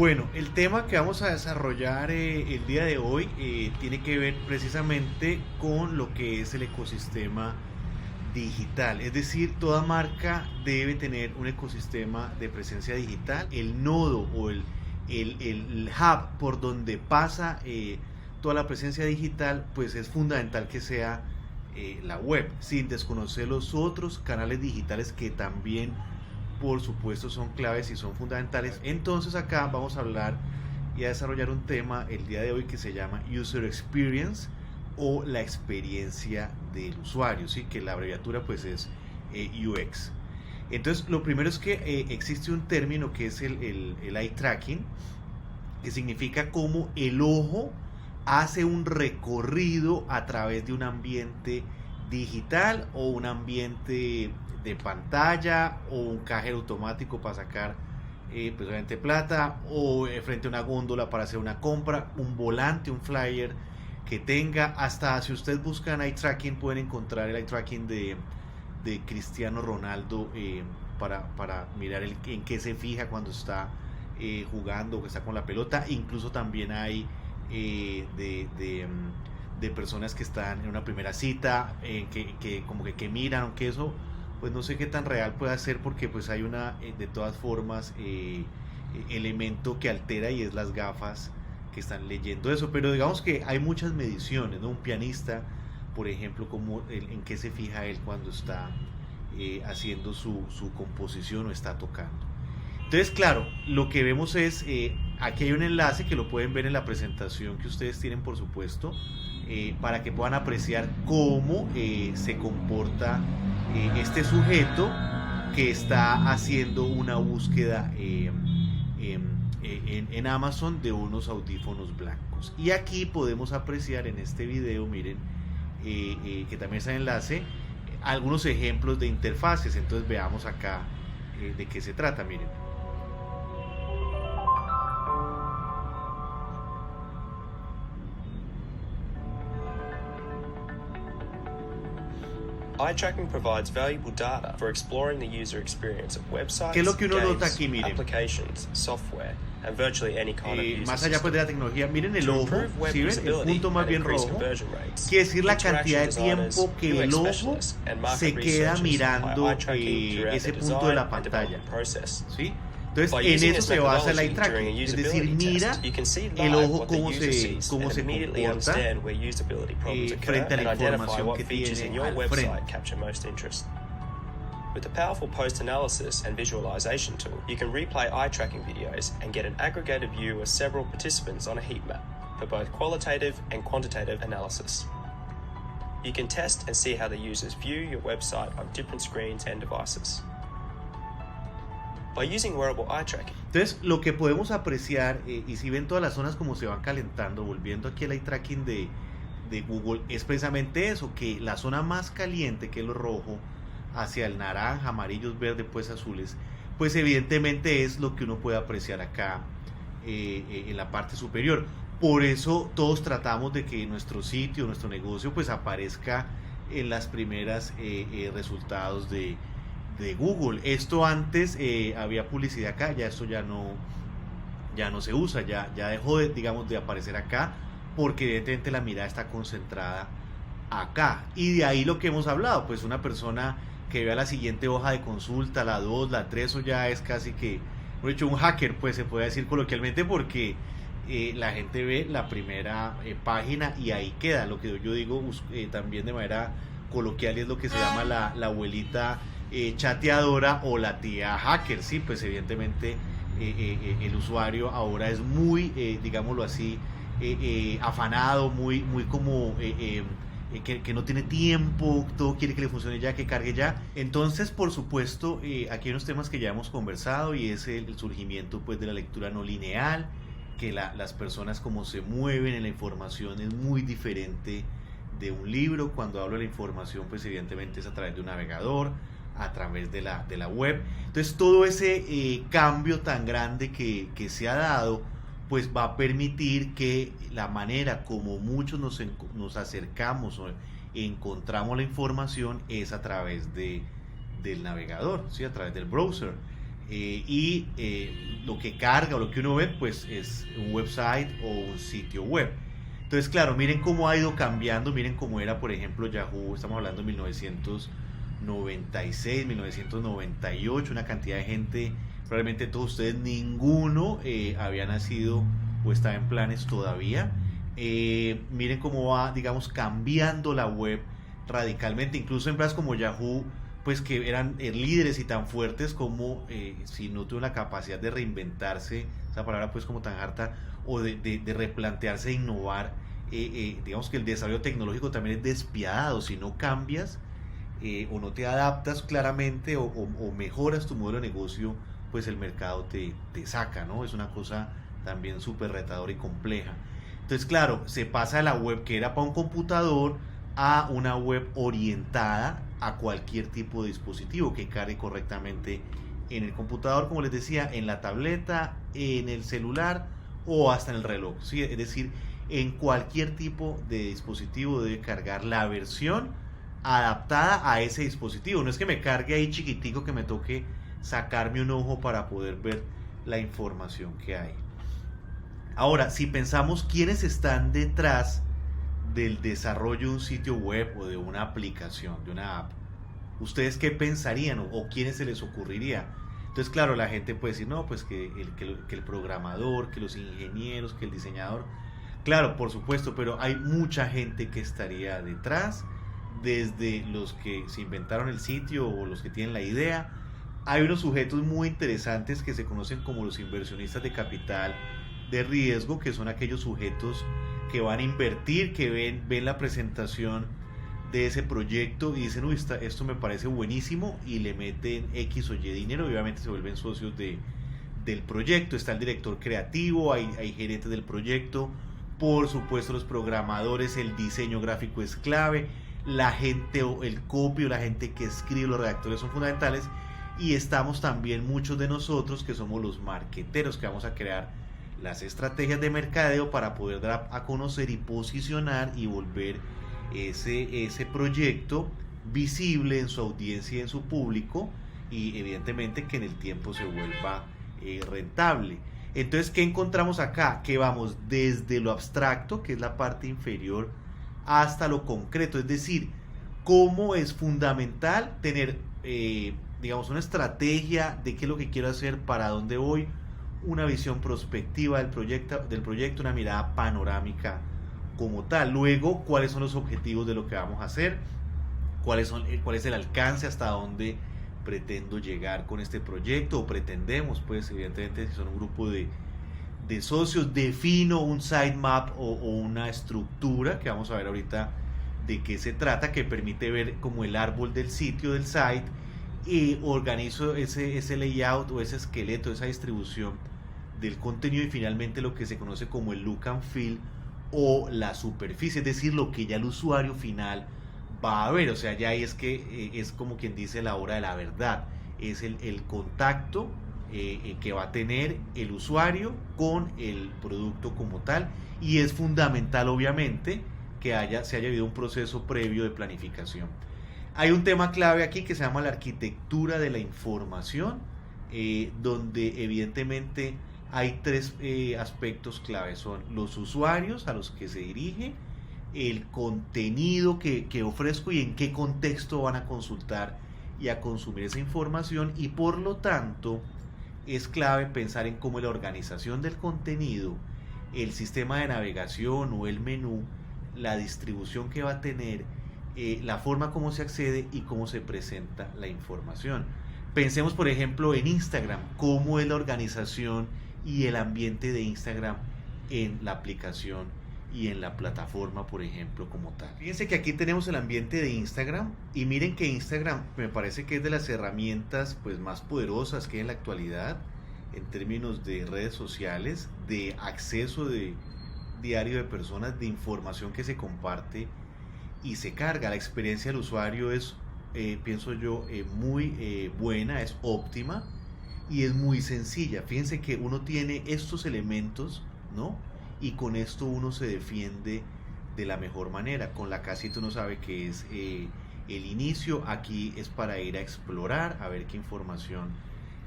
Bueno, el tema que vamos a desarrollar el día de hoy tiene que ver precisamente con lo que es el ecosistema digital. Es decir, toda marca debe tener un ecosistema de presencia digital. El nodo o el hub por donde pasa toda la presencia digital, pues es fundamental que sea la web, sin desconocer los otros canales digitales que también por supuesto son claves y son fundamentales. Entonces acá vamos a hablar y a desarrollar un tema el día de hoy que se llama User Experience o la experiencia del usuario, ¿sí? Que la abreviatura pues es UX. Entonces lo primero es que existe un término que es el eye tracking, que significa cómo el ojo hace un recorrido a través de un ambiente digital o un ambiente de pantalla o un cajero automático para sacar pues obviamente plata o frente a una góndola para hacer una compra, un volante, un flyer que tenga. Hasta si ustedes buscan eye tracking pueden encontrar el eye tracking de Cristiano Ronaldo para mirar en qué se fija cuando está jugando o que está con la pelota. Incluso también hay de personas que están en una primera cita que como que miran, aunque eso pues no sé qué tan real puede ser porque pues hay una de todas formas elemento que altera y es las gafas que están leyendo eso. Pero digamos que hay muchas mediciones, ¿no? Un pianista, por ejemplo, como en qué se fija él cuando está haciendo su composición o está tocando. Entonces, claro, lo que vemos es, aquí hay un enlace que lo pueden ver en la presentación que ustedes tienen, por supuesto, para que puedan apreciar cómo se comporta este sujeto que está haciendo una búsqueda en Amazon de unos audífonos blancos. Y aquí podemos apreciar en este video, miren, que también está en enlace, algunos ejemplos de interfaces. Entonces veamos acá de qué se trata, miren. Eye tracking provides valuable data for exploring the user experience of websites, ¿Qué es lo que uno games, nota aquí? Miren, applications, software, and virtually any kind of user más allá pues de la tecnología, miren el ojo, ¿sí ven? El punto más bien rojo, quiere decir la cantidad de tiempo que el ojo se queda mirando ese punto de la pantalla, ¿sí? Entonces en eso se basa el eye tracking, es decir, mira el ojo cómo se comporta frente a la información que tiene al frente. With the powerful post-analysis and visualization tool, you can replay eye tracking videos and get an aggregated view of several participants on a heat map for both qualitative and quantitative analysis. You can test and see how the users view your website on different screens and devices. By using wearable eye tracking. Entonces, lo que podemos apreciar, y si ven todas las zonas como se van calentando, volviendo aquí al eye tracking de Google, es precisamente eso, que la zona más caliente, que es lo rojo, hacia el naranja, amarillos, verdes, pues azules, pues evidentemente es lo que uno puede apreciar acá en la parte superior. Por eso todos tratamos de que nuestro sitio, nuestro negocio, pues aparezca en las primeras resultados de Google. Esto antes había publicidad acá, ya esto ya no se usa, ya dejó de, digamos, de aparecer acá, porque evidentemente la mirada está concentrada acá. Y de ahí lo que hemos hablado, pues una persona que vea la siguiente hoja de consulta, la 2, la 3, eso ya es casi que, por hecho, un hacker, pues se puede decir coloquialmente, porque la gente ve la primera página y ahí queda. Lo que yo digo también de manera coloquial es lo que se llama la abuelita chateadora o la tía hacker, sí, pues evidentemente el usuario ahora es muy, digámoslo así, afanado, muy como que no tiene tiempo, todo quiere que le funcione ya, que cargue ya. Entonces, por supuesto, aquí hay unos temas que ya hemos conversado y es el surgimiento pues de la lectura no lineal, que las personas como se mueven en la información es muy diferente de un libro. Cuando hablo de la información, pues evidentemente es a través de un navegador, a través de la web. Entonces todo ese cambio tan grande que se ha dado, pues va a permitir que la manera como muchos nos acercamos o encontramos la información es a través del navegador, ¿sí? A través del browser. Lo que carga o lo que uno ve pues es un website o un sitio web. Entonces claro, miren cómo ha ido cambiando, miren cómo era por ejemplo Yahoo, estamos hablando de 1996, 1998, una cantidad de gente, probablemente todos ustedes, ninguno había nacido o estaba en planes todavía. Miren cómo va, digamos, cambiando la web radicalmente, incluso empresas como Yahoo, pues que eran líderes y tan fuertes como si no tuvieron la capacidad de reinventarse, esa palabra pues como tan harta, o de replantearse, de innovar. Digamos que el desarrollo tecnológico también es despiadado, si no cambias o no te adaptas claramente o mejoras tu modelo de negocio, pues el mercado te saca, ¿no? Es una cosa también súper retadora y compleja. Entonces claro, se pasa de la web que era para un computador a una web orientada a cualquier tipo de dispositivo que cargue correctamente en el computador, como les decía, en la tableta, en el celular o hasta en el reloj, ¿sí? Es decir, en cualquier tipo de dispositivo debe cargar la versión adaptada a ese dispositivo. No es que me cargue ahí chiquitico, que me toque sacarme un ojo para poder ver la información que hay. Ahora, si pensamos quiénes están detrás del desarrollo de un sitio web o de una aplicación, de una app, ¿ustedes qué pensarían o quiénes se les ocurriría? Entonces, claro, la gente puede decir, no, pues que el programador, que los ingenieros, que el diseñador. Claro, por supuesto, pero hay mucha gente que estaría detrás, desde los que se inventaron el sitio o los que tienen la idea. Hay unos sujetos muy interesantes que se conocen como los inversionistas de capital de riesgo, que son aquellos sujetos que van a invertir, que ven la presentación de ese proyecto y dicen, uy, esto me parece buenísimo, y le meten X o Y dinero y obviamente se vuelven socios del proyecto. Está el director creativo, hay gerentes del proyecto, por supuesto los programadores, el diseño gráfico es clave, la gente o el copy o la gente que escribe, los redactores son fundamentales, y estamos también muchos de nosotros que somos los marqueteros, que vamos a crear las estrategias de mercadeo para poder dar a conocer y posicionar y volver ese proyecto visible en su audiencia y en su público, y evidentemente que en el tiempo se vuelva rentable. Entonces, ¿qué encontramos acá? Que vamos desde lo abstracto, que es la parte inferior, hasta lo concreto, es decir, cómo es fundamental tener digamos una estrategia de qué es lo que quiero hacer, para dónde voy, una visión prospectiva del proyecto, una mirada panorámica como tal. Luego, cuáles son los objetivos de lo que vamos a hacer, cuál es el alcance, hasta dónde pretendo llegar con este proyecto, o pretendemos, pues evidentemente si son un grupo de socios, defino un sitemap o una estructura que vamos a ver ahorita de qué se trata, que permite ver como el árbol del sitio, del site, y organizo ese layout o ese esqueleto, esa distribución del contenido, y finalmente lo que se conoce como el look and feel o la superficie, es decir, lo que ya el usuario final va a ver. O sea, ya ahí es que es como quien dice la hora de la verdad, es el contacto que va a tener el usuario con el producto como tal, y es fundamental obviamente que se haya habido un proceso previo de planificación. Hay un tema clave aquí que se llama la arquitectura de la información, donde evidentemente hay tres aspectos claves: son los usuarios a los que se dirige, el contenido que ofrezco y en qué contexto van a consultar y a consumir esa información, y por lo tanto es clave pensar en cómo la organización del contenido, el sistema de navegación o el menú, la distribución que va a tener, la forma como se accede y cómo se presenta la información. Pensemos por ejemplo en Instagram, cómo es la organización y el ambiente de Instagram en la aplicación y en la plataforma, por ejemplo, como tal. Fíjense que aquí tenemos el ambiente de Instagram, y miren que Instagram me parece que es de las herramientas pues más poderosas que hay en la actualidad en términos de redes sociales, de acceso de diario de personas, de información que se comparte y se carga. La experiencia del usuario es, pienso yo, muy buena, es óptima y es muy sencilla. Fíjense que uno tiene estos elementos, ¿no? Y con esto uno se defiende de la mejor manera. Con la casita uno sabe que es el inicio, aquí es para ir a explorar, a ver qué información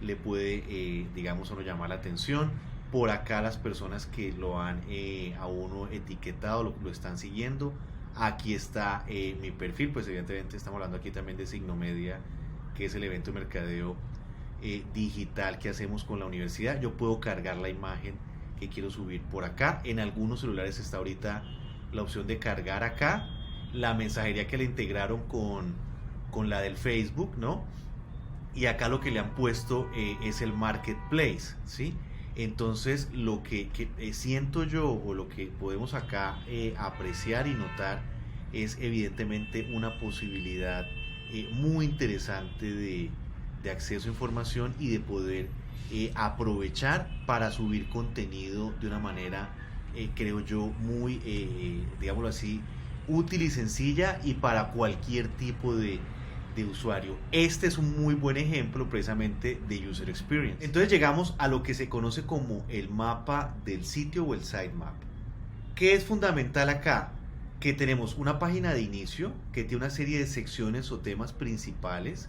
le puede, digamos, a uno llamar la atención. Por acá las personas que lo han a uno etiquetado, lo están siguiendo. Aquí está mi perfil, pues evidentemente estamos hablando aquí también de Signomedia, que es el evento de mercadeo digital que hacemos con la universidad. Yo puedo cargar la imagen que quiero subir por acá. En algunos celulares está ahorita la opción de cargar acá. La mensajería que le integraron con la del Facebook, ¿no? Y acá lo que le han puesto es el marketplace, ¿sí? Entonces lo que siento yo, o lo que podemos acá apreciar y notar, es evidentemente una posibilidad muy interesante de acceso a información y de poder aprovechar para subir contenido de una manera, creo yo, muy, digámoslo así, útil y sencilla, y para cualquier tipo de usuario. Este es un muy buen ejemplo precisamente de user experience. Entonces llegamos a lo que se conoce como el mapa del sitio o el sitemap. ¿Qué es fundamental acá? Que tenemos una página de inicio que tiene una serie de secciones o temas principales,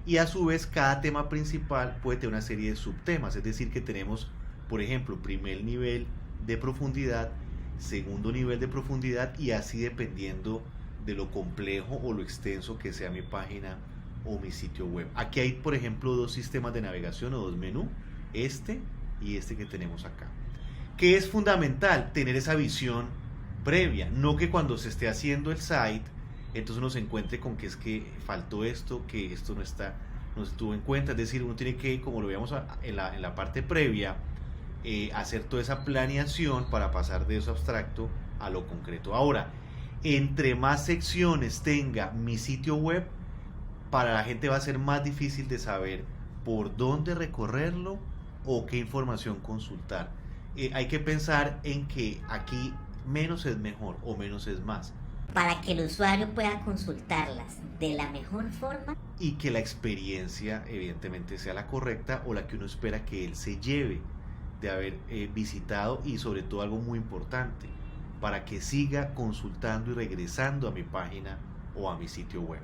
y a su vez cada tema principal puede tener una serie de subtemas, es decir que tenemos, por ejemplo, primer nivel de profundidad, segundo nivel de profundidad, y así dependiendo de lo complejo o lo extenso que sea mi página o mi sitio web. Aquí hay, por ejemplo, dos sistemas de navegación o dos menús, este y este que tenemos acá. Que es fundamental tener esa visión previa, no que cuando se esté haciendo el site, entonces uno se encuentre con que es que faltó esto, que esto no se tuvo en cuenta. Es decir, uno tiene que, como lo veíamos en la parte previa, hacer toda esa planeación para pasar de eso abstracto a lo concreto. Ahora, entre más secciones tenga mi sitio web, para la gente va a ser más difícil de saber por dónde recorrerlo o qué información consultar. Hay que pensar en que aquí menos es mejor o menos es más, para que el usuario pueda consultarlas de la mejor forma y que la experiencia evidentemente sea la correcta o la que uno espera que él se lleve de haber visitado, y sobre todo algo muy importante, para que siga consultando y regresando a mi página o a mi sitio web.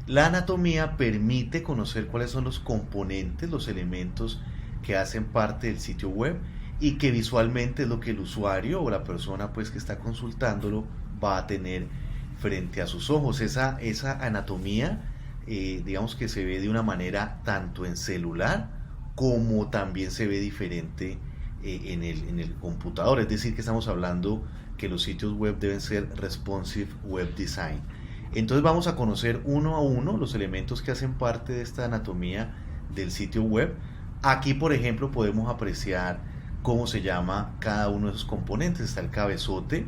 La anatomía permite conocer cuáles son los componentes, los elementos que hacen parte del sitio web, y que visualmente es lo que el usuario o la persona pues que está consultándolo va a tener frente a sus ojos. Esa anatomía digamos que se ve de una manera tanto en celular como también se ve diferente en el computador. Es decir que estamos hablando que los sitios web deben ser responsive web design. Entonces vamos a conocer uno a uno los elementos que hacen parte de esta anatomía del sitio web. Aquí, por ejemplo, podemos apreciar cómo se llama cada uno de esos componentes. Está el cabezote,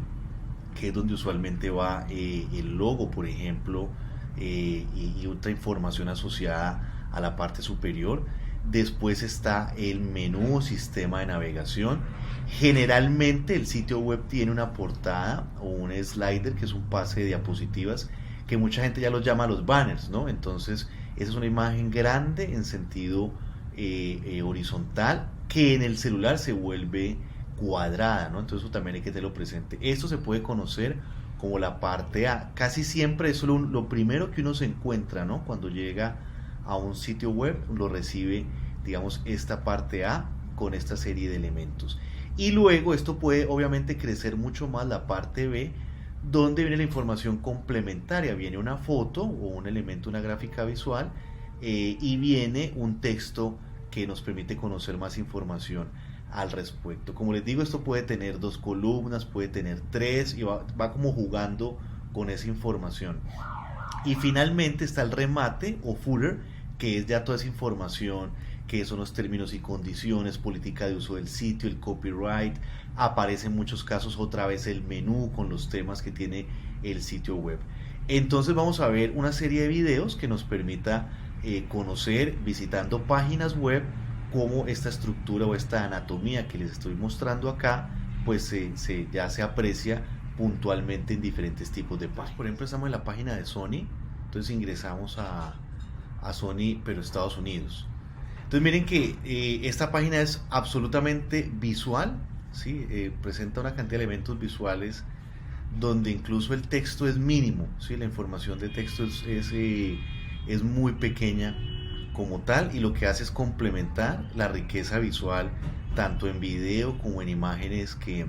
que es donde usualmente va el logo, por ejemplo, y otra información asociada a la parte superior. Después está el menú o sistema de navegación. Generalmente el sitio web tiene una portada o un slider, que es un pase de diapositivas, que mucha gente ya los llama los banners, ¿no? Entonces esa es una imagen grande en sentido horizontal, que en el celular se vuelve cuadrada, ¿no? Entonces eso también hay que tenerlo presente. Esto se puede conocer como la parte A. Casi siempre eso es lo primero que uno se encuentra, ¿no? Cuando llega a un sitio web, lo recibe, digamos, esta parte A con esta serie de elementos. Y luego esto puede obviamente crecer mucho más la parte B, donde viene la información complementaria. Viene una foto o un elemento, una gráfica visual, y viene un texto que nos permite conocer más información al respecto. Como les digo, esto puede tener 2 columnas, puede tener 3, y va como jugando con esa información. Y finalmente está el remate o footer, que es ya toda esa información, que son los términos y condiciones, política de uso del sitio, el copyright. Aparece en muchos casos otra vez el menú con los temas que tiene el sitio web. Entonces vamos a ver una serie de videos que nos permita conocer, visitando páginas web, cómo esta estructura o esta anatomía que les estoy mostrando acá pues ya se aprecia puntualmente en diferentes tipos de páginas. Por ejemplo, estamos en la página de Sony. Entonces ingresamos a Sony, pero Estados Unidos. Entonces miren que esta página es absolutamente visual, ¿sí? Presenta una cantidad de elementos visuales donde incluso el texto es mínimo, ¿sí? La información de texto es muy pequeña como tal, y lo que hace es complementar la riqueza visual tanto en video como en imágenes que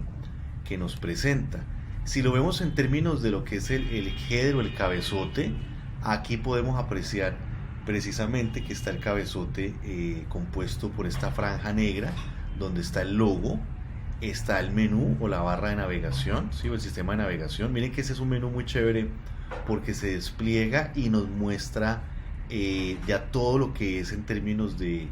nos presenta. Si lo vemos en términos de lo que es el header o el cabezote, aquí podemos apreciar precisamente que está el cabezote compuesto por esta franja negra donde está el logo, está el menú o la barra de navegación, ¿sí? O el sistema de navegación. Miren que ese es un menú muy chévere porque se despliega y nos muestra ya todo lo que es en términos de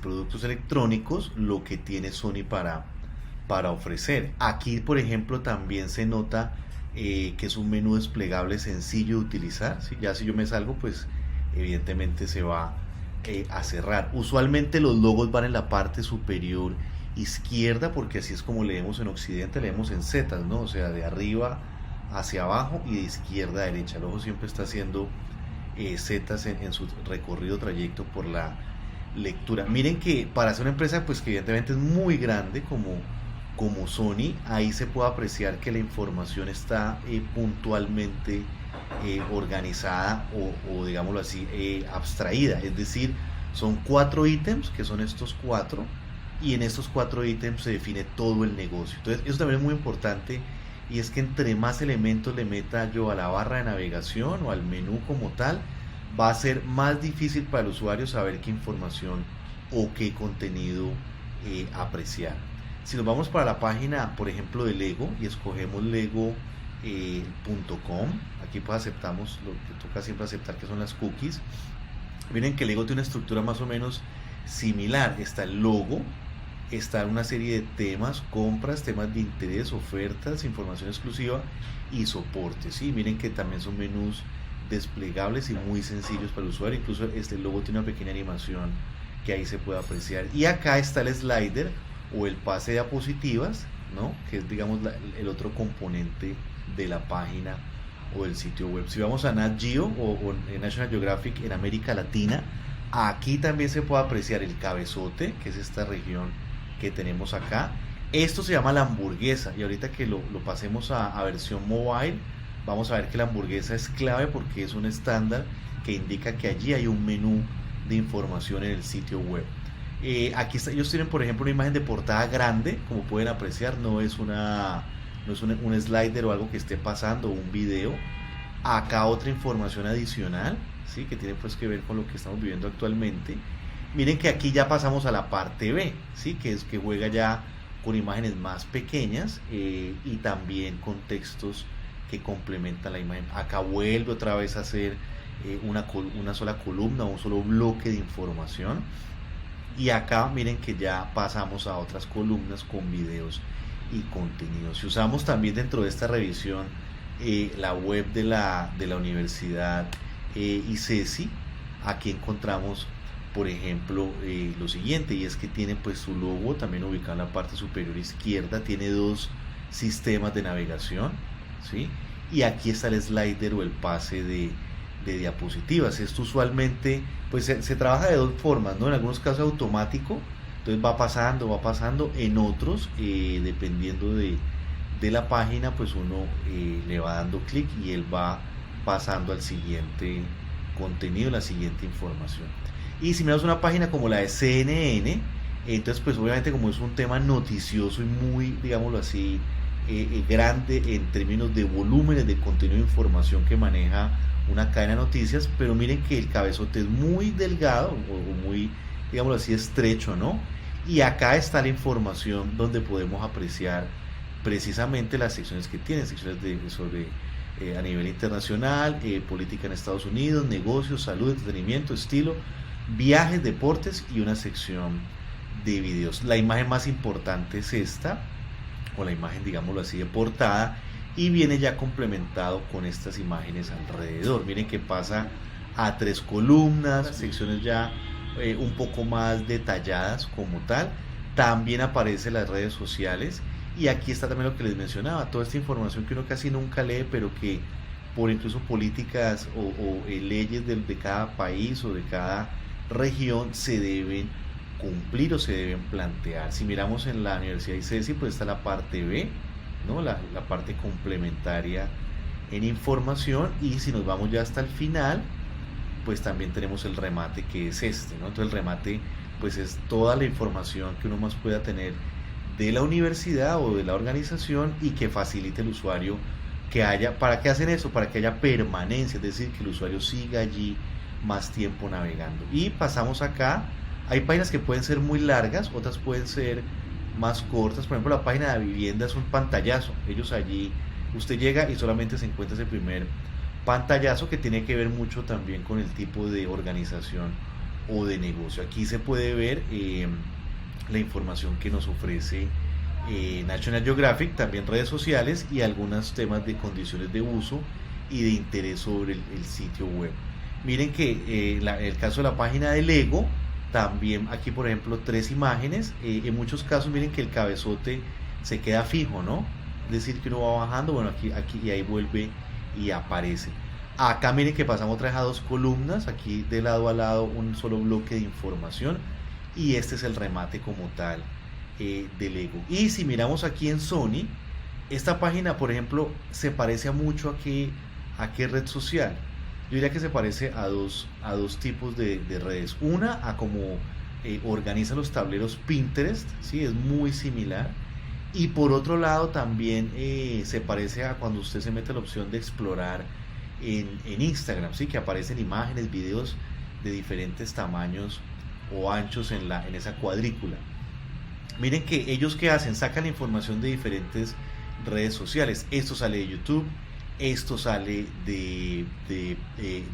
productos electrónicos, lo que tiene Sony para ofrecer. Aquí, por ejemplo, también se nota que es un menú desplegable sencillo de utilizar, ¿sí? Ya si yo me salgo, pues evidentemente se va a cerrar. Usualmente los logos van en la parte superior izquierda, porque así es como leemos en Occidente, leemos en zetas, ¿no? O sea, de arriba hacia abajo y de izquierda a derecha. El ojo siempre está haciendo zetas en su recorrido trayecto por la lectura. Miren que para ser una empresa pues que evidentemente es muy grande como Sony, ahí se puede apreciar que la información está puntualmente organizada o digámoslo así, abstraída, es decir, son 4 ítems, que son estos 4, y en estos 4 ítems se define todo el negocio. Entonces eso también es muy importante, y es que entre más elementos le meta yo a la barra de navegación o al menú como tal, va a ser más difícil para el usuario saber qué información o qué contenido apreciar. Si nos vamos para la página, por ejemplo, de Lego y escogemos lego.com, aquí pues aceptamos lo que toca siempre aceptar, que son las cookies. Miren que Lego tiene una estructura más o menos similar. Está el logo, está una serie de temas, compras, temas de interés, ofertas, información exclusiva y soporte. ¿Sí? Miren que también son menús desplegables y muy sencillos para el usuario. Incluso este logo tiene una pequeña animación que ahí se puede apreciar. Y acá está el slider o el pase de diapositivas, ¿no? Que es, digamos, el otro componente de la página o del sitio web. Si vamos a Nat Geo o National Geographic en América Latina, aquí también se puede apreciar el cabezote, que es esta región que tenemos acá. Esto se llama la hamburguesa, y ahorita que lo pasemos a versión mobile, vamos a ver que la hamburguesa es clave porque es un estándar que indica que allí hay un menú de información en el sitio web. Aquí está, ellos tienen por ejemplo una imagen de portada grande, como pueden apreciar, no es un slider o algo que esté pasando, un video. Acá otra información adicional, ¿sí? Que tiene pues que ver con lo que estamos viviendo actualmente. Miren que aquí ya pasamos a la parte B, ¿sí? Que es que juega ya con imágenes más pequeñas y también con textos que complementan la imagen. Acá vuelve otra vez a hacer una sola columna, un solo bloque de información. Y acá miren que ya pasamos a otras columnas con videos y contenidos. Si usamos también dentro de esta revisión la web de la universidad ICESI, aquí encontramos por ejemplo lo siguiente, y es que tiene pues su logo también ubicado en la parte superior izquierda, tiene 2 sistemas de navegación, ¿sí? Y aquí está el slider o el pase de diapositivas. Esto usualmente pues se trabaja de 2 formas, ¿no? En algunos casos automático, entonces va pasando, en otros dependiendo de la página, pues uno le va dando clic y él va pasando al siguiente contenido, la siguiente información. Y si miramos una página como la de CNN, entonces pues obviamente como es un tema noticioso y muy, digámoslo así, grande en términos de volúmenes de contenido de información que maneja una cadena de noticias, pero miren que el cabezote es muy delgado o muy, digámoslo así, estrecho, ¿no? Y acá está la información donde podemos apreciar precisamente las secciones que tienen, secciones sobre a nivel internacional, política en Estados Unidos, negocios, salud, entretenimiento, estilo, viajes, deportes y una sección de videos. La imagen más importante es esta, o la imagen, digámoslo así, de portada, y viene ya complementado con estas imágenes alrededor. Miren que pasa a 3 columnas, secciones ya un poco más detalladas como tal. También aparecen las redes sociales, y aquí está también lo que les mencionaba, toda esta información que uno casi nunca lee, pero que por incluso políticas o leyes de cada país o de cada región se deben cumplir o se deben plantear. Si miramos en la Universidad ICESI, pues está la parte B, ¿no? La parte complementaria en información. Y si nos vamos ya hasta el final, pues también tenemos el remate, que es este, ¿no? Entonces el remate pues es toda la información que uno más pueda tener de la universidad o de la organización y que facilite el usuario que haya. ¿Para qué hacen eso? Para que haya permanencia, es decir, que el usuario siga allí más tiempo navegando. Y pasamos acá, hay páginas que pueden ser muy largas, otras pueden ser más cortas. Por ejemplo, la página de vivienda es un pantallazo. Ellos allí, usted llega y solamente se encuentra ese primer pantallazo, que tiene que ver mucho también con el tipo de organización o de negocio. Aquí se puede ver la información que nos ofrece National Geographic, también redes sociales y algunos temas de condiciones de uso y de interés sobre el sitio web. Miren que el caso de la página de Lego, también aquí por ejemplo 3 imágenes, en muchos casos miren que el cabezote se queda fijo, ¿no? Es decir, que uno va bajando, bueno, aquí y ahí vuelve y aparece. Acá miren que pasamos otra vez a 2 columnas, aquí de lado a lado un solo bloque de información, y este es el remate como tal de Lego. Y si miramos aquí en Sony, esta página por ejemplo se parece mucho a qué red social. Yo diría que se parece a dos tipos de redes. Una, a cómo organiza los tableros Pinterest, ¿sí? Es muy similar. Y por otro lado también se parece a cuando usted se mete la opción de explorar en Instagram, ¿sí? Que aparecen imágenes, videos de diferentes tamaños o anchos en esa cuadrícula. Miren que ellos ¿qué hacen? Sacan la información de diferentes redes sociales. Esto sale de YouTube, esto sale de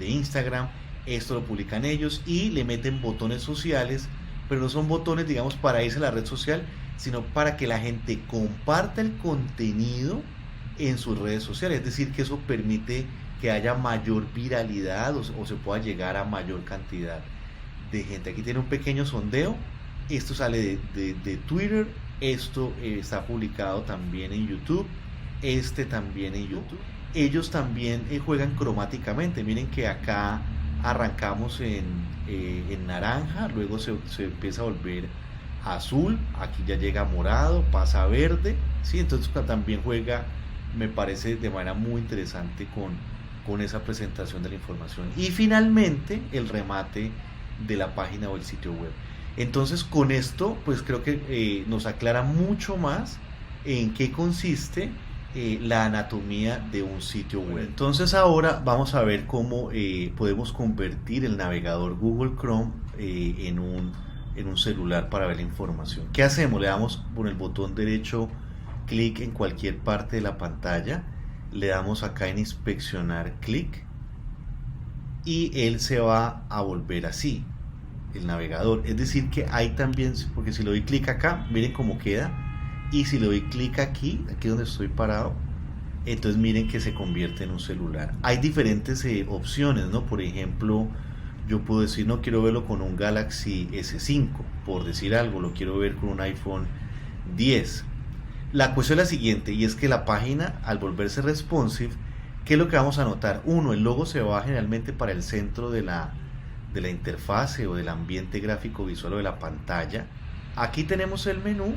Instagram, esto lo publican ellos y le meten botones sociales, pero no son botones digamos para irse a la red social, sino para que la gente comparta el contenido en sus redes sociales. Es decir, que eso permite que haya mayor viralidad o se pueda llegar a mayor cantidad de gente. Aquí tiene un pequeño sondeo. Esto sale de Twitter, esto está publicado también en YouTube, también en YouTube. Ellos también juegan cromáticamente. Miren que acá arrancamos en naranja, luego se empieza a volver azul, aquí ya llega morado, pasa a verde, ¿sí? Entonces también juega, me parece, de manera muy interesante con esa presentación de la información. Y finalmente el remate de la página o el sitio web. Entonces con esto pues creo que nos aclara mucho más en qué consiste la anatomía de un sitio web. Entonces ahora vamos a ver cómo podemos convertir el navegador Google Chrome en un celular para ver la información. ¿Qué hacemos? Le damos con el botón derecho clic en cualquier parte de la pantalla, le damos acá en inspeccionar clic y él se va a volver así, el navegador. Es decir que hay también, porque si le doy clic acá, miren cómo queda, y si le doy clic aquí donde estoy parado, entonces miren que se convierte en un celular. Hay diferentes opciones, ¿no? Por ejemplo, yo puedo decir no quiero verlo con un Galaxy S5, por decir algo, lo quiero ver con un iPhone 10. La cuestión es la siguiente, y es que la página al volverse responsive, ¿qué es lo que vamos a notar? Uno, el logo se va generalmente para el centro de la interfase o del ambiente gráfico visual o de la pantalla. Aquí tenemos el menú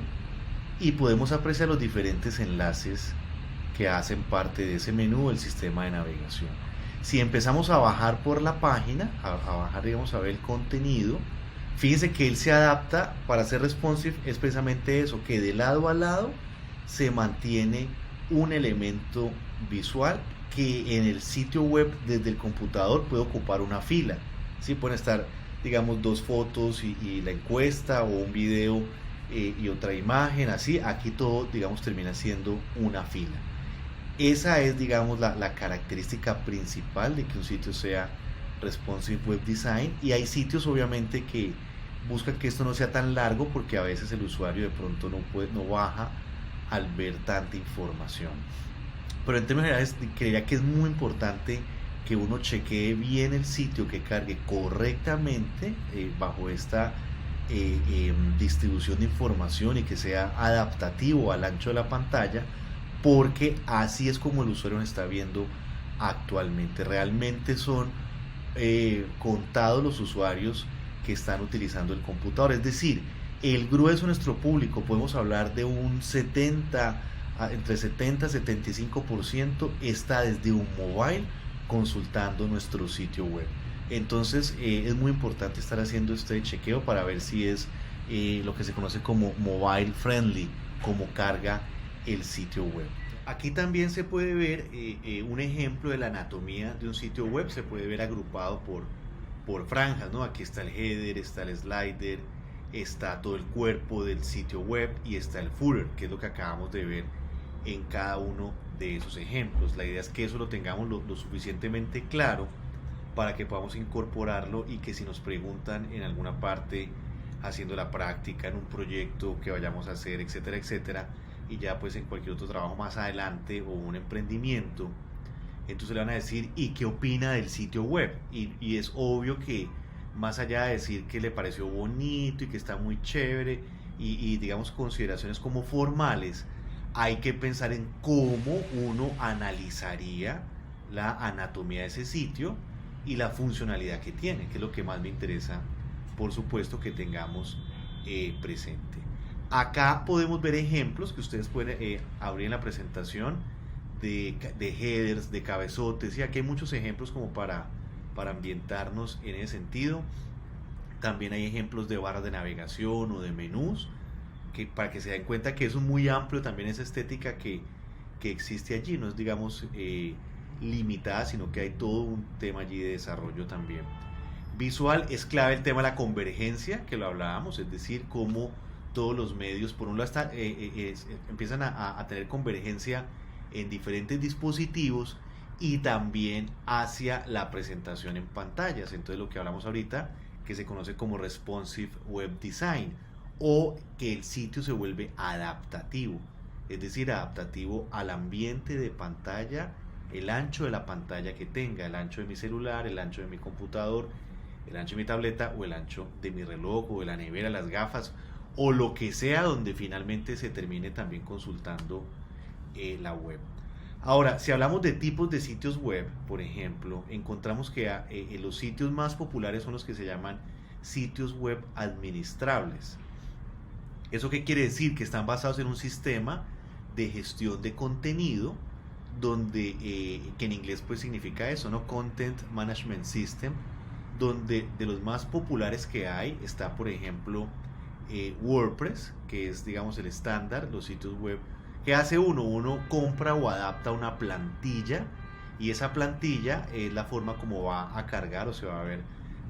y podemos apreciar los diferentes enlaces que hacen parte de ese menú del sistema de navegación. Si empezamos a bajar por la página, a bajar, digamos, a ver el contenido, fíjense que él se adapta para ser responsive. Es precisamente eso, que de lado a lado se mantiene un elemento visual que en el sitio web desde el computador puede ocupar una fila. ¿Sí? Pueden estar, digamos, 2 fotos y la encuesta, o un video y otra imagen, así. Aquí todo, digamos, termina siendo una fila. Esa es, digamos, la característica principal de que un sitio sea responsive web design. Y hay sitios obviamente que buscan que esto no sea tan largo, porque a veces el usuario de pronto no baja al ver tanta información. Pero en términos generales creería que es muy importante que uno chequee bien el sitio, que cargue correctamente bajo esta distribución de información, y que sea adaptativo al ancho de la pantalla, porque así es como el usuario nos está viendo actualmente. Realmente son contados los usuarios que están utilizando el computador, es decir, el grueso de nuestro público, podemos hablar de un entre 70 y 75% está desde un mobile consultando nuestro sitio web. Entonces es muy importante estar haciendo este chequeo para ver si es lo que se conoce como mobile friendly, como carga el sitio web. Aquí también se puede ver un ejemplo de la anatomía de un sitio web, se puede ver agrupado por franjas, ¿no? Aquí está el header, está el slider, está todo el cuerpo del sitio web y está el footer, que es lo que acabamos de ver en cada uno de esos ejemplos. La idea es que eso lo tengamos lo suficientemente claro para que podamos incorporarlo y que si nos preguntan en alguna parte haciendo la práctica en un proyecto que vayamos a hacer, etcétera, etcétera, y ya pues en cualquier otro trabajo más adelante o un emprendimiento, entonces le van a decir ¿y qué opina del sitio web? Y es obvio que más allá de decir que le pareció bonito y que está muy chévere y digamos consideraciones como formales, hay que pensar en cómo uno analizaría la anatomía de ese sitio y la funcionalidad que tiene, que es lo que más me interesa, por supuesto, que tengamos presente. Acá podemos ver ejemplos que ustedes pueden abrir en la presentación de headers, de cabezotes, y aquí hay muchos ejemplos como para ambientarnos en ese sentido. También hay ejemplos de barras de navegación o de menús, que para que se den cuenta que eso es muy amplio también esa estética que existe allí, no es digamos limitada, sino que hay todo un tema allí de desarrollo también. Visual es clave el tema de la convergencia, que lo hablábamos, es decir, cómo todos los medios, por un lado empiezan a tener convergencia en diferentes dispositivos y también hacia la presentación en pantallas. Entonces lo que hablamos ahorita, que se conoce como responsive web design, o que el sitio se vuelve adaptativo, es decir, adaptativo al ambiente de pantalla, el ancho de la pantalla que tenga, el ancho de mi celular, el ancho de mi computador, el ancho de mi tableta o el ancho de mi reloj o de la nevera, las gafas o lo que sea donde finalmente se termine también consultando la web. Ahora, si hablamos de tipos de sitios web, por ejemplo, encontramos que los sitios más populares son los que se llaman sitios web administrables. ¿Eso qué quiere decir? Que están basados en un sistema de gestión de contenido, donde, que en inglés pues significa eso, ¿no? Content Management System, donde de los más populares que hay está, por ejemplo, WordPress, que es digamos el estándar, los sitios web. ¿Qué hace uno? Uno compra o adapta una plantilla y esa plantilla es la forma como va a cargar o se va a ver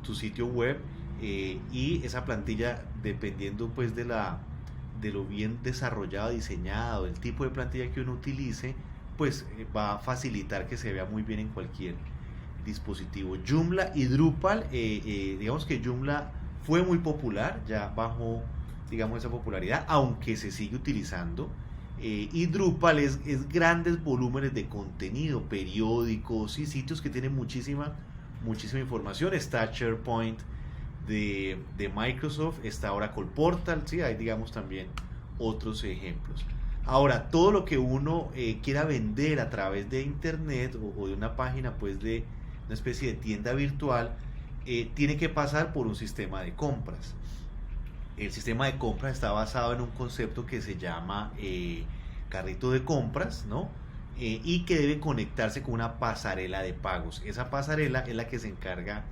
tu sitio web, y esa plantilla, dependiendo pues de lo bien desarrollada, diseñada o del tipo de plantilla que uno utilice, pues va a facilitar que se vea muy bien en cualquier dispositivo. Joomla y Drupal, digamos que Joomla fue muy popular, ya bajó digamos esa popularidad, aunque se sigue utilizando, y Drupal es grandes volúmenes de contenido, periódicos y sitios que tienen muchísima información. Está SharePoint de Microsoft, está Oracle Portal, ¿sí? Hay digamos también otros ejemplos. Ahora, todo lo que uno quiera vender a través de internet o de una página pues de una especie de tienda virtual, tiene que pasar por un sistema de compras. El sistema de compras está basado en un concepto que se llama carrito de compras, ¿no? Y que debe conectarse con una pasarela de pagos. Esa pasarela es la que se encarga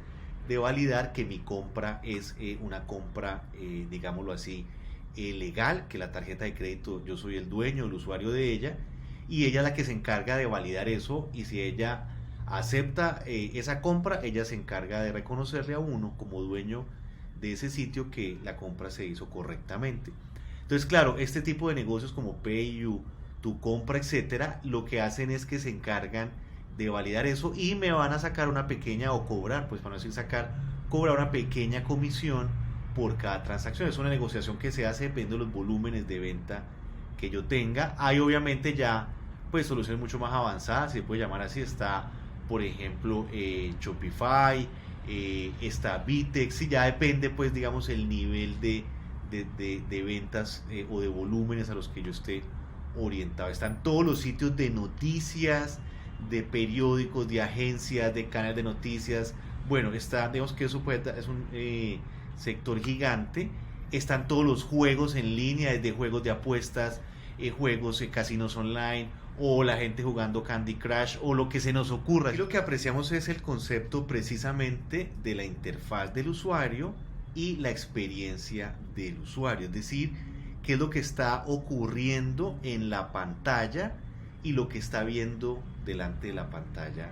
de validar que mi compra es una compra, digámoslo así, legal, que la tarjeta de crédito yo soy el dueño, el usuario de ella, y ella es la que se encarga de validar eso, y si ella acepta esa compra, ella se encarga de reconocerle a uno como dueño de ese sitio que la compra se hizo correctamente. Entonces, claro, este tipo de negocios como PayU, Tu Compra, etcétera, lo que hacen es que se encargan de validar eso y me van a sacar una pequeña, o cobrar, pues para no decir sacar, cobrar una pequeña comisión por cada transacción. Es una negociación que se hace dependiendo de los volúmenes de venta que yo tenga. Hay obviamente ya pues soluciones mucho más avanzadas, se puede llamar así. Está por ejemplo Shopify, está Vitex, y ya depende pues digamos el nivel de ventas o de volúmenes a los que yo esté orientado. Están todos los sitios de noticias, de periódicos, de agencias, de canales de noticias. Bueno, está, digamos que eso es un sector gigante. Están todos los juegos en línea, desde juegos de apuestas, juegos, casinos online, o la gente jugando Candy Crush o lo que se nos ocurra. Y lo que apreciamos es el concepto precisamente de la interfaz del usuario y la experiencia del usuario, es decir, qué es lo que está ocurriendo en la pantalla y lo que está viendo delante de la pantalla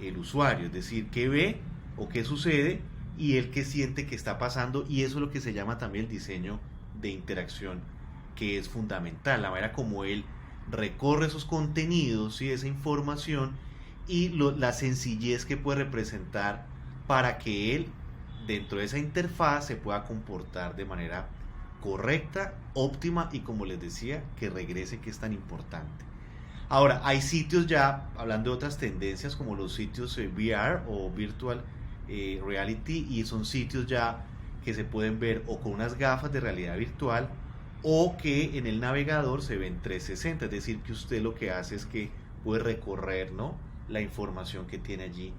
el usuario, es decir, qué ve o qué sucede y él qué siente que está pasando, y eso es lo que se llama también el diseño de interacción, que es fundamental, la manera como él recorre esos contenidos y esa información y la sencillez que puede representar para que él dentro de esa interfaz se pueda comportar de manera correcta, óptima y, como les decía, que regrese, que es tan importante. Ahora, hay sitios ya, hablando de otras tendencias, como los sitios VR o Virtual Reality, y son sitios ya que se pueden ver o con unas gafas de realidad virtual o que en el navegador se ven 360, es decir, que usted lo que hace es que puede recorrer, ¿no?, la información que tiene allí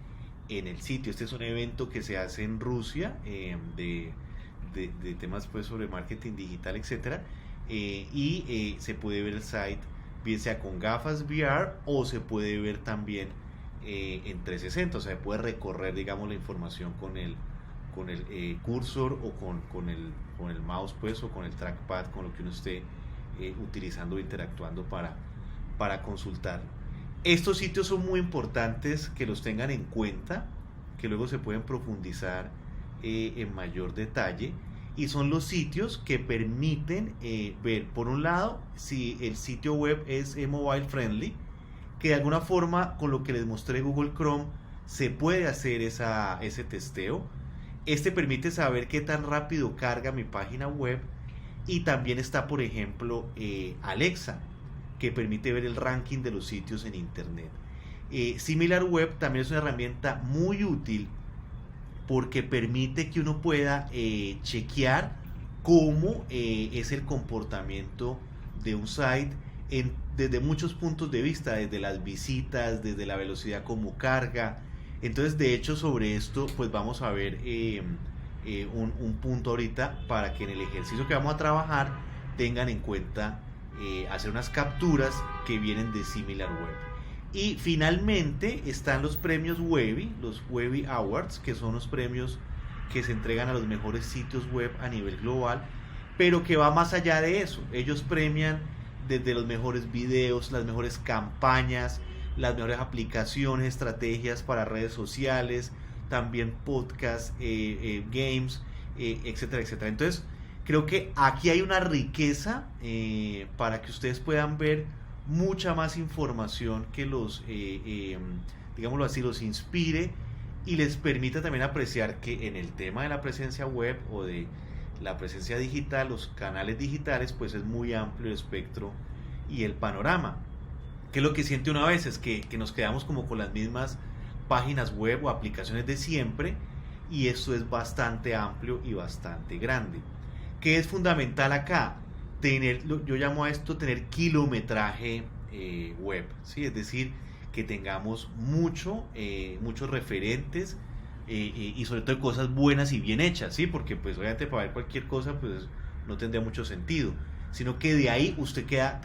en el sitio. Este es un evento que se hace en Rusia de temas pues sobre marketing digital, etcétera, y se puede ver el site bien sea con gafas VR o se puede ver también en 360, o sea, se puede recorrer, digamos, la información con el cursor o con el mouse, pues, o con el trackpad, con lo que uno esté utilizando o interactuando para consultar. Estos sitios son muy importantes que los tengan en cuenta, que luego se pueden profundizar en mayor detalle, y son los sitios que permiten ver, por un lado, si el sitio web es mobile friendly, que de alguna forma, con lo que les mostré Google Chrome, se puede hacer ese testeo. Este permite saber qué tan rápido carga mi página web, y también está, por ejemplo, Alexa, que permite ver el ranking de los sitios en internet. SimilarWeb también es una herramienta muy útil porque permite que uno pueda chequear cómo es el comportamiento de un site desde muchos puntos de vista, desde las visitas, desde la velocidad como carga. Entonces, de hecho, sobre esto pues vamos a ver un punto ahorita para que en el ejercicio que vamos a trabajar tengan en cuenta hacer unas capturas que vienen de SimilarWeb. Y finalmente están los premios Webby, los Webby Awards, que son los premios que se entregan a los mejores sitios web a nivel global, pero que va más allá de eso. Ellos premian desde los mejores videos, las mejores campañas, las mejores aplicaciones, estrategias para redes sociales, también podcasts, games, etcétera, etcétera. Entonces, creo que aquí hay una riqueza para que ustedes puedan ver mucha más información que los, digámoslo así, los inspire y les permita también apreciar que en el tema de la presencia web o de la presencia digital, los canales digitales, pues es muy amplio el espectro y el panorama. Que lo que siente una vez es que nos quedamos como con las mismas páginas web o aplicaciones de siempre, y esto es bastante amplio y bastante grande. ¿Qué es fundamental acá? Yo llamo a esto tener kilometraje web, ¿sí? Es decir, que tengamos muchos referentes y sobre todo cosas buenas y bien hechas, ¿sí? Porque pues obviamente para ver cualquier cosa pues no tendría mucho sentido, sino que de ahí usted queda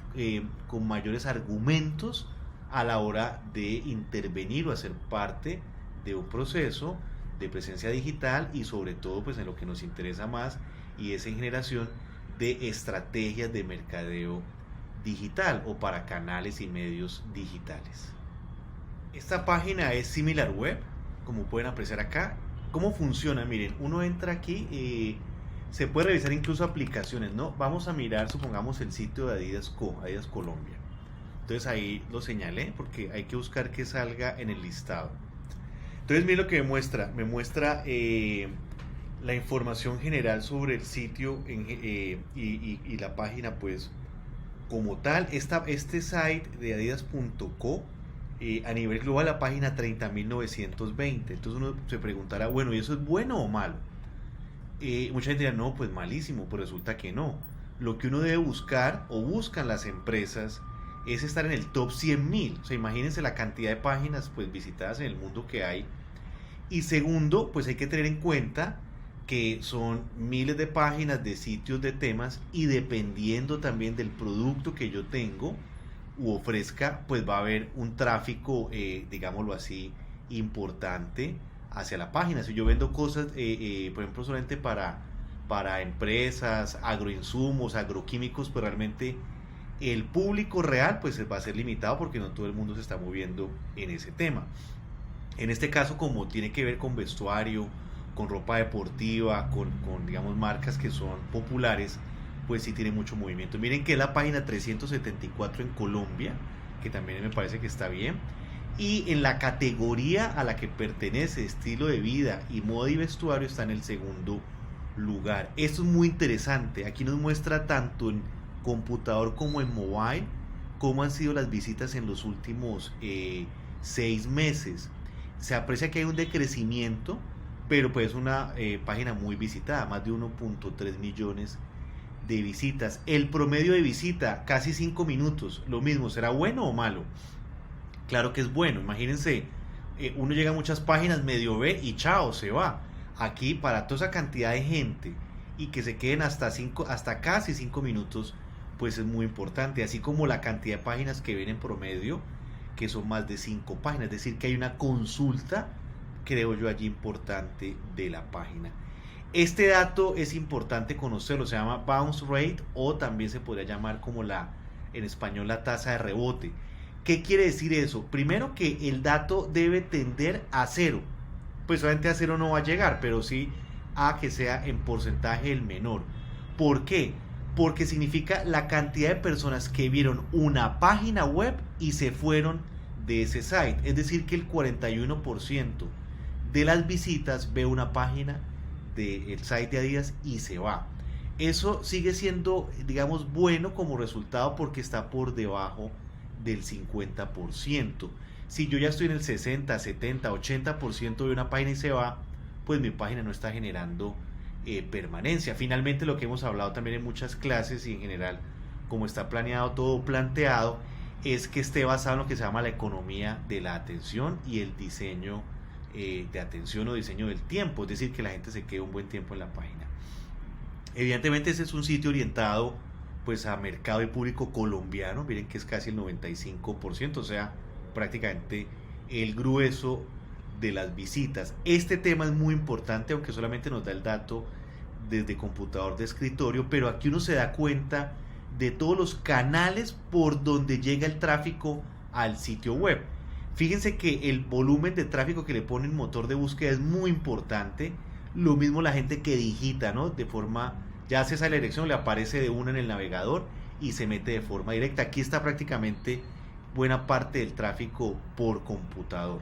con mayores argumentos a la hora de intervenir o hacer parte de un proceso de presencia digital, y sobre todo pues en lo que nos interesa más, y es en generación de estrategias de mercadeo digital o para canales y medios digitales. Esta página es SimilarWeb, como pueden apreciar acá. ¿Cómo funciona? Miren, uno entra aquí, se puede revisar incluso aplicaciones, ¿no? Vamos a mirar, supongamos, el sitio de Adidas Colombia. Entonces ahí lo señalé porque hay que buscar que salga en el listado. Entonces miren lo que me muestra la información general sobre el sitio y la página pues como tal. Este site de adidas.co a nivel global, la página 30.920. Entonces uno se preguntará, bueno, ¿y eso es bueno o malo? Mucha gente dirá, no, pues malísimo. Pues resulta que no. Lo que uno debe buscar, o buscan las empresas, es estar en el top 100.000. O sea, imagínense la cantidad de páginas pues visitadas en el mundo que hay. Y segundo, pues hay que tener en cuenta que son miles de páginas de sitios de temas, y dependiendo también del producto que yo tengo, u ofrezca, pues va a haber un tráfico, digámoslo así, importante hacia la página. Si yo vendo cosas, por ejemplo, solamente para empresas, agroinsumos, agroquímicos, pues realmente el público real pues va a ser limitado porque no todo el mundo se está moviendo en ese tema. En este caso, como tiene que ver con vestuario, con ropa deportiva, con digamos marcas que son populares, pues sí tiene mucho movimiento. Miren que es la página 374 en Colombia, que también me parece que está bien. Y en la categoría a la que pertenece estilo de vida y moda y vestuario está en el segundo lugar. Esto es muy interesante. Aquí nos muestra tanto en computador como en mobile cómo han sido las visitas en los últimos 6 meses. Se aprecia que hay un decrecimiento, pero pues es una página muy visitada, más de 1.3 millones de visitas. El promedio de visita, casi 5 minutos. Lo mismo, ¿será bueno o malo? Claro que es bueno. Imagínense, uno llega a muchas páginas, medio ve y chao, se va. Aquí, para toda esa cantidad de gente y que se queden hasta casi 5 minutos, pues es muy importante. Así como la cantidad de páginas que ven en promedio, que son más de 5 páginas. Es decir, que hay una consulta, creo yo, allí importante de la página. Este dato es importante conocerlo, se llama bounce rate, o también se podría llamar como en español la tasa de rebote. ¿Qué quiere decir eso? Primero, que el dato debe tender a 0. Pues obviamente a 0 no va a llegar, pero sí a que sea en porcentaje el menor. ¿Por qué? Porque significa la cantidad de personas que vieron una página web y se fueron de ese site. Es decir, que el 41% de las visitas ve una página del site de Adidas y se va. Eso sigue siendo, digamos, bueno como resultado porque está por debajo del 50%. Si yo ya estoy en el 60, 70, 80% de una página y se va, pues mi página no está generando permanencia. Finalmente, lo que hemos hablado también en muchas clases y en general, como está planeado, todo planteado, es que esté basado en lo que se llama la economía de la atención y el diseño de atención o diseño del tiempo, es decir, que la gente se quede un buen tiempo en la página. Evidentemente, ese es un sitio orientado pues a mercado y público colombiano. Miren que es casi el 95%, o sea, prácticamente el grueso de las visitas. Este tema es muy importante, aunque solamente nos da el dato desde computador de escritorio, pero aquí uno se da cuenta de todos los canales por donde llega el tráfico al sitio web. Fíjense que el volumen de tráfico que le pone el motor de búsqueda es muy importante. Lo mismo la gente que digita, ¿no? De forma, ya hace esa dirección, le aparece de una en el navegador y se mete de forma directa. Aquí está prácticamente buena parte del tráfico por computador.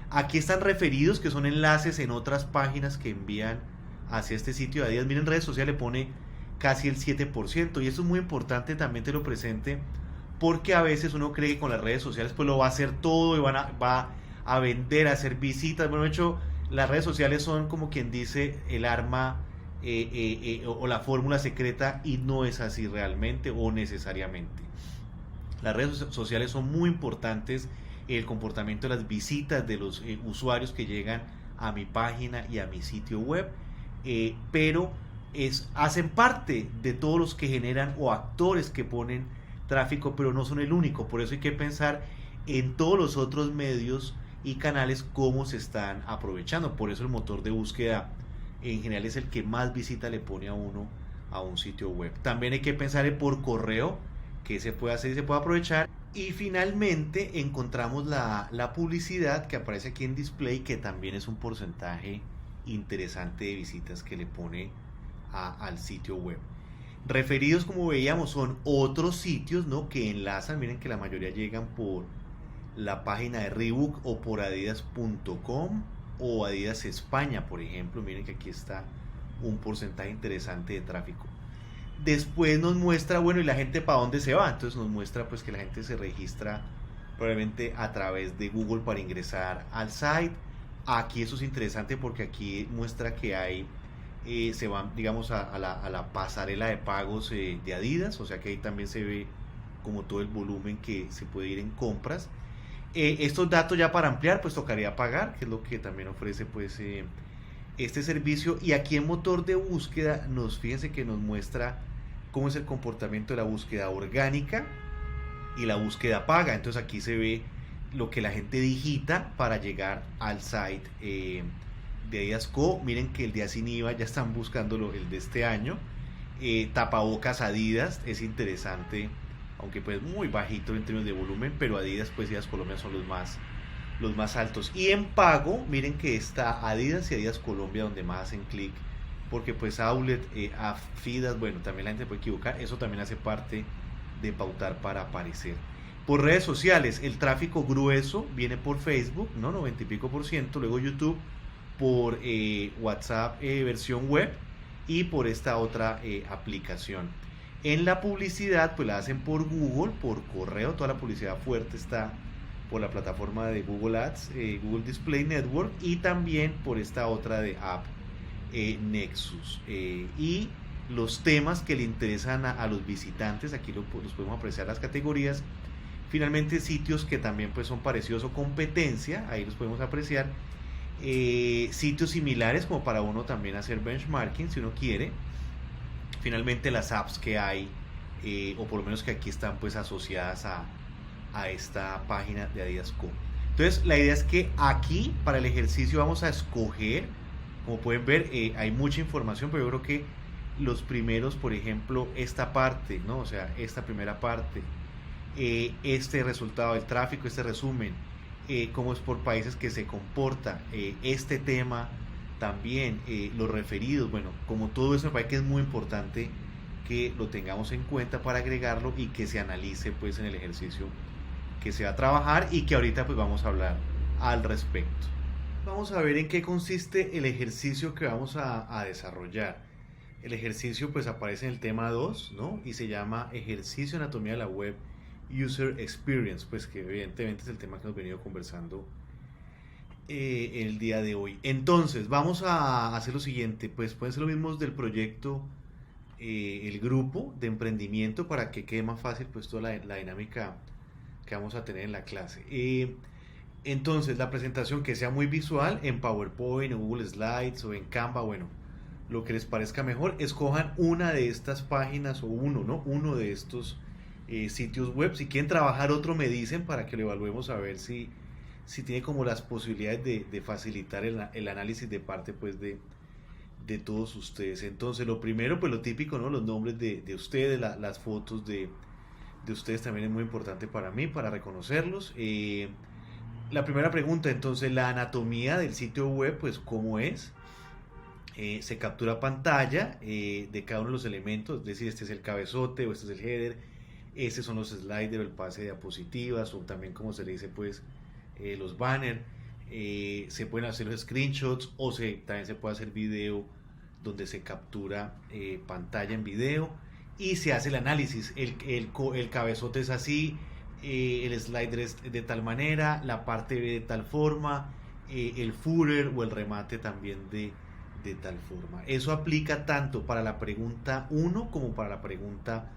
Aquí están referidos, que son enlaces en otras páginas que envían hacia este sitio de Adidas. Miren, redes sociales le pone casi el 7%, y eso es muy importante también te lo presente, porque a veces uno cree que con las redes sociales pues lo va a hacer todo y va a vender, a hacer visitas. Bueno, de hecho, las redes sociales son, como quien dice, el arma o la fórmula secreta, y no es así realmente o necesariamente. Las redes sociales son muy importantes en el comportamiento de las visitas de los usuarios que llegan a mi página y a mi sitio web, pero hacen parte de todos los que generan o actores que ponen tráfico, pero no son el único. Por eso hay que pensar en todos los otros medios y canales cómo se están aprovechando. Por eso el motor de búsqueda en general es el que más visita le pone a uno a un sitio web. También hay que pensar en por correo, que se puede hacer y se puede aprovechar. Y finalmente encontramos la publicidad que aparece aquí en display, que también es un porcentaje interesante de visitas que le pone al sitio web. Referidos, como veíamos, son otros sitios, ¿no?, que enlazan. Miren que la mayoría llegan por la página de Reebok o por adidas.com o Adidas España, por ejemplo. Miren que aquí está un porcentaje interesante de tráfico. Después nos muestra, bueno, ¿y la gente para dónde se va? Entonces nos muestra pues que la gente se registra probablemente a través de Google para ingresar al site. Aquí eso es interesante porque aquí muestra que hay se van, digamos, a la pasarela de pagos de Adidas, o sea que ahí también se ve como todo el volumen que se puede ir en compras. Estos datos ya para ampliar pues tocaría pagar, que es lo que también ofrece pues este servicio. Y aquí en motor de búsqueda fíjense que nos muestra cómo es el comportamiento de la búsqueda orgánica y la búsqueda paga. Entonces aquí se ve lo que la gente digita para llegar al site de Adidas Co. Miren que el día sin IVA ya están buscándolo, el de este año. Tapabocas Adidas, es interesante, aunque pues muy bajito en términos de volumen, pero Adidas pues Adidas Colombia son los más altos. Y en pago, miren que está Adidas y Adidas Colombia donde más hacen clic, porque pues Outlet, Afidas, bueno, también la gente puede equivocar, eso también hace parte de pautar para aparecer. Por redes sociales, el tráfico grueso viene por Facebook, ¿no? 90 y pico %, luego YouTube, por WhatsApp versión web y por esta otra aplicación. En la publicidad, pues la hacen por Google, por correo, toda la publicidad fuerte está por la plataforma de Google Ads, Google Display Network, y también por esta otra de app, Nexus. Y los temas que le interesan a los visitantes, aquí los podemos apreciar las categorías. Finalmente, sitios que también pues son parecidos o competencia, ahí los podemos apreciar. Sitios similares como para uno también hacer benchmarking si uno quiere. Finalmente, las apps que hay, o por lo menos que aquí están pues asociadas a esta página de Adidas Co. Entonces la idea es que aquí para el ejercicio vamos a escoger, como pueden ver, hay mucha información, pero yo creo que los primeros, por ejemplo, esta parte, ¿no? O sea, esta primera parte, este resultado del tráfico, este resumen, cómo es por países que se comporta, este tema también, los referidos, bueno, como todo eso me parece que es muy importante que lo tengamos en cuenta para agregarlo y que se analice pues en el ejercicio que se va a trabajar y que ahorita pues vamos a hablar al respecto. Vamos a ver en qué consiste el ejercicio que vamos a desarrollar. El ejercicio pues aparece en el tema 2, ¿no? Y se llama Ejercicio de Anatomía de la Web User Experience, pues que evidentemente es el tema que hemos venido conversando el día de hoy. Entonces vamos a hacer lo siguiente, pues pueden ser los mismos del proyecto, el grupo de emprendimiento, para que quede más fácil pues toda la dinámica que vamos a tener en la clase. Entonces la presentación que sea muy visual en PowerPoint o Google Slides o en Canva, bueno, lo que les parezca mejor. Escojan una de estas páginas o uno de estos sitios web. Si quieren trabajar otro me dicen para que lo evaluemos a ver si tiene como las posibilidades de facilitar el análisis de parte pues de todos ustedes. Entonces lo primero pues lo típico, ¿no? Los nombres de ustedes, las fotos de ustedes también es muy importante para mí, para reconocerlos. La primera pregunta, entonces, la anatomía del sitio web, pues cómo es. Se captura pantalla de cada uno de los elementos, es decir, este es el cabezote o este es el header, estos son los sliders o el pase de diapositivas, o también como se le dice pues los banners. Se pueden hacer los screenshots o también se puede hacer video donde se captura pantalla en video y se hace el análisis. El cabezote es así, el slider es de tal manera, la parte B de tal forma, el footer o el remate también de tal forma. Eso aplica tanto para la pregunta 1 como para la pregunta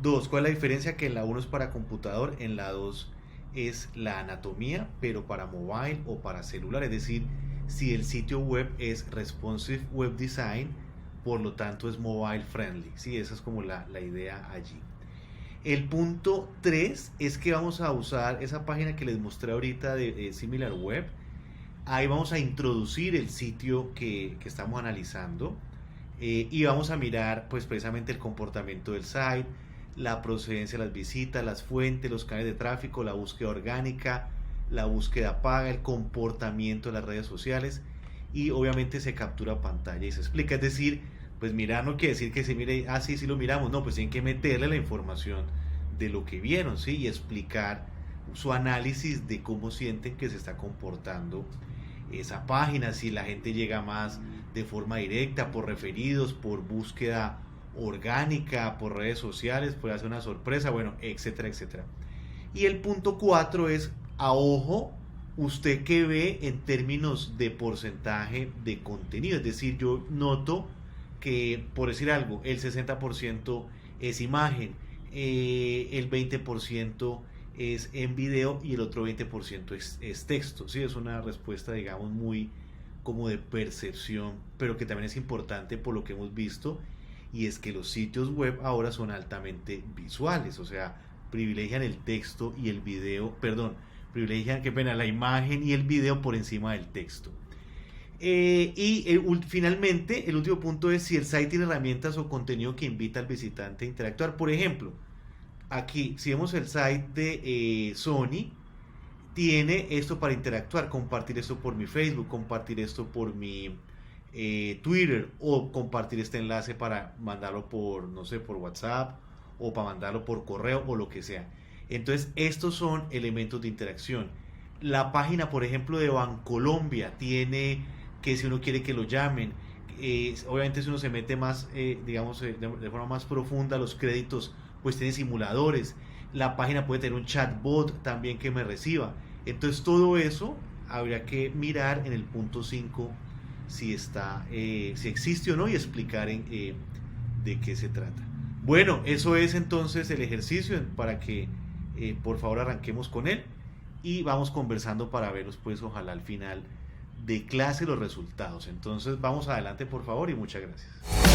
2. ¿Cuál es la diferencia? Que en la 1 es para computador, en la 2 es la anatomía, pero para mobile o para celular, es decir, si el sitio web es responsive web design, por lo tanto es mobile friendly, ¿sí? Esa es como la idea allí. El punto 3 es que vamos a usar esa página que les mostré ahorita de SimilarWeb. Ahí vamos a introducir el sitio que estamos analizando y vamos a mirar pues precisamente el comportamiento del site, la procedencia de las visitas, las fuentes, los canales de tráfico, la búsqueda orgánica, la búsqueda paga, el comportamiento de las redes sociales, y obviamente se captura pantalla y se explica. Es decir, pues mirar no quiere decir que se mire, sí lo miramos, no, pues tienen que meterle la información de lo que vieron, ¿sí? Y explicar su análisis de cómo sienten que se está comportando esa página, si la gente llega más de forma directa, por referidos, por búsqueda orgánica, por redes sociales, puede hacer una sorpresa, bueno, etcétera, etcétera. Y el punto 4 es, a ojo, usted que ve en términos de porcentaje de contenido, es decir, yo noto que, por decir algo, el 60% es imagen, el 20% es en video y el otro 20% es texto, ¿sí? Es una respuesta, digamos, muy como de percepción, pero que también es importante por lo que hemos visto, y es que los sitios web ahora son altamente visuales, o sea, privilegian el texto y el video, perdón, privilegian, qué pena, la imagen y el video por encima del texto. Finalmente, el último punto es si el site tiene herramientas o contenido que invita al visitante a interactuar. Por ejemplo, aquí, si vemos el site de Sony, tiene esto para interactuar, compartir esto por mi Facebook, compartir esto por mi Twitter, o compartir este enlace para mandarlo por, no sé, por WhatsApp, o para mandarlo por correo, o lo que sea. Entonces, estos son elementos de interacción. La página, por ejemplo, de Bancolombia tiene que si uno quiere que lo llamen, obviamente si uno se mete más, digamos, de forma más profunda, los créditos, pues tiene simuladores. La página puede tener un chatbot también que me reciba. Entonces todo eso habría que mirar en el punto 5 si está, si existe o no, y explicar de qué se trata. Bueno, eso es entonces el ejercicio para que por favor arranquemos con él y vamos conversando para verlos pues ojalá al final de clase los resultados. Entonces vamos adelante por favor y muchas gracias.